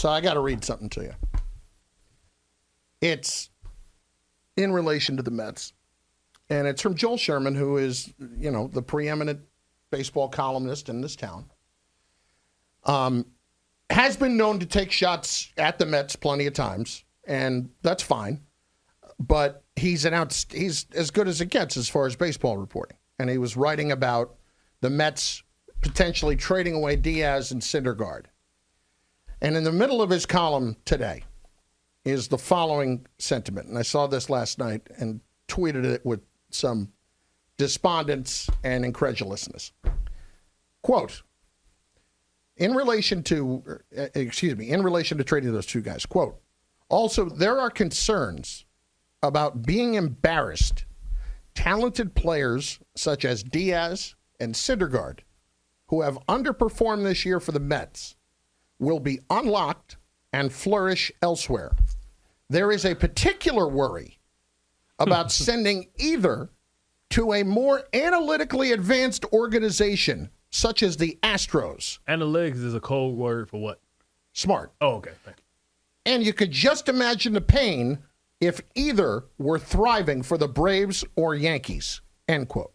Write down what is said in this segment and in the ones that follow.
So I got to read something to you. It's in relation to the Mets. And it's from Joel Sherman, who is, the preeminent baseball columnist in this town. Has been known to take shots at the Mets plenty of times, and that's fine. But he's as good as it gets as far as baseball reporting. And he was writing about the Mets potentially trading away Diaz and Syndergaard. And in the middle of his column today is the following sentiment. And I saw this last night and tweeted it with some despondence and incredulousness. Quote, in relation to trading those two guys, quote, also, there are concerns about being embarrassed. Talented players such as Diaz and Syndergaard, who have underperformed this year for the Mets, will be unlocked and flourish elsewhere. There is a particular worry about sending either to a more analytically advanced organization such as the Astros. Analytics is a code word for what? Smart. Oh, okay. Thank you. And you could just imagine the pain if either were thriving for the Braves or Yankees, end quote.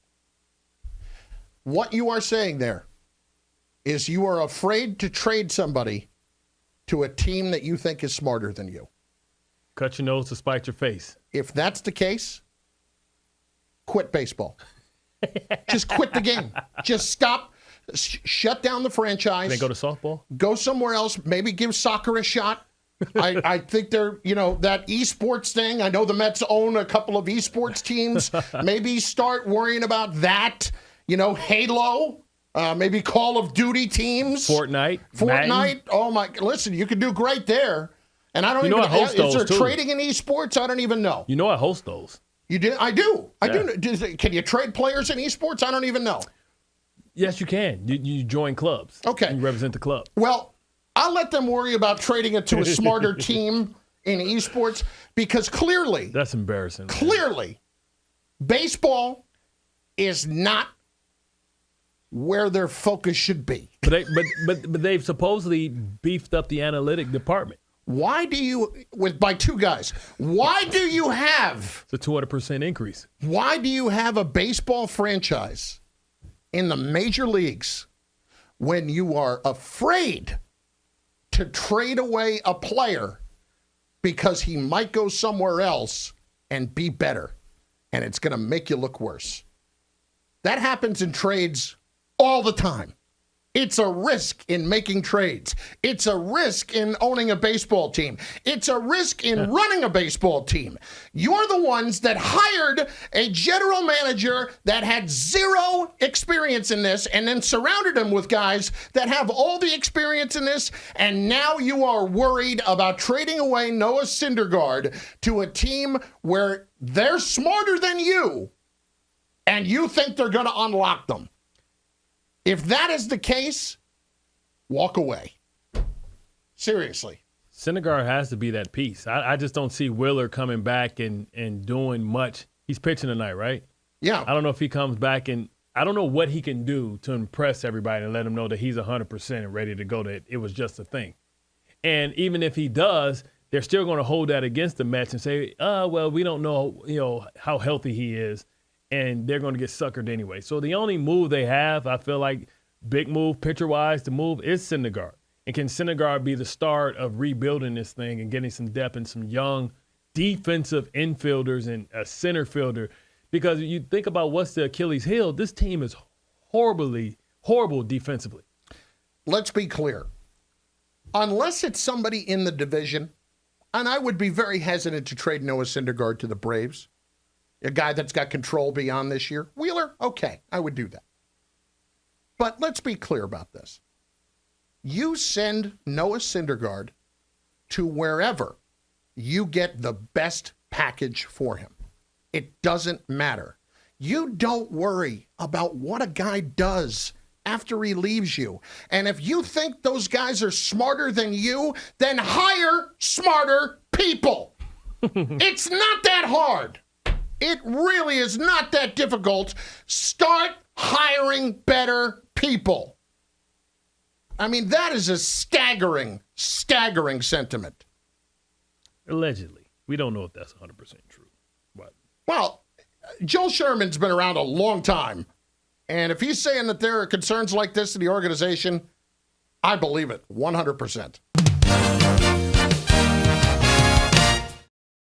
What you are saying there is you are afraid to trade somebody to a team that you think is smarter than you. Cut your nose to spite your face. If that's the case, quit baseball. Just quit the game. Just stop. Shut down the franchise. Can they go to softball? Go somewhere else. Maybe give soccer a shot. I think they're, that esports thing. I know the Mets own a couple of esports teams. Maybe start worrying about that. Halo. Maybe Call of Duty teams. Fortnite. Madden. Oh, my. Listen, you could do great there. And I don't even know. Is there trading in esports? I don't even know. I host those. You do? I do. I do. Can you trade players in esports? I don't even know. Yes, you can. You join clubs. Okay. You represent the club. Well, I'll let them worry about trading it to a smarter team in esports because clearly. That's embarrassing. Man. Clearly, baseball is not where their focus should be. But they've supposedly beefed up the analytic department. Why do you, by two guys, why do you have. It's a 200% increase. Why do you have a baseball franchise in the major leagues when you are afraid to trade away a player because he might go somewhere else and be better, and it's going to make you look worse? That happens in trades all the time. It's a risk in making trades. It's a risk in owning a baseball team. It's a risk in running a baseball team. You're the ones that hired a general manager that had zero experience in this and then surrounded him with guys that have all the experience in this, and now you are worried about trading away Noah Syndergaard to a team where they're smarter than you, and you think they're going to unlock them. If that is the case, walk away. Seriously. Syndergaard has to be that piece. I just don't see Wheeler coming back and doing much. He's pitching tonight, right? Yeah. I don't know if he comes back, and I don't know what he can do to impress everybody and let them know that he's 100% and ready to go, that it was just a thing. And even if he does, they're still going to hold that against the Mets and say, well, we don't know, how healthy he is. And they're going to get suckered anyway. So the only move they have, I feel like, big move, pitcher-wise, the move is Syndergaard. And can Syndergaard be the start of rebuilding this thing and getting some depth and some young defensive infielders and a center fielder? Because you think about what's the Achilles heel, this team is horrible defensively. Let's be clear. Unless it's somebody in the division, and I would be very hesitant to trade Noah Syndergaard to the Braves, a guy that's got control beyond this year. Wheeler, okay, I would do that. But let's be clear about this. You send Noah Syndergaard to wherever you get the best package for him. It doesn't matter. You don't worry about what a guy does after he leaves you. And if you think those guys are smarter than you, then hire smarter people. It's not that hard. It really is not that difficult. Start hiring better people. I mean, that is a staggering sentiment. Allegedly. We don't know if that's 100% true. But Well, Joe Sherman's been around a long time. And if he's saying that there are concerns like this in the organization, I believe it 100%.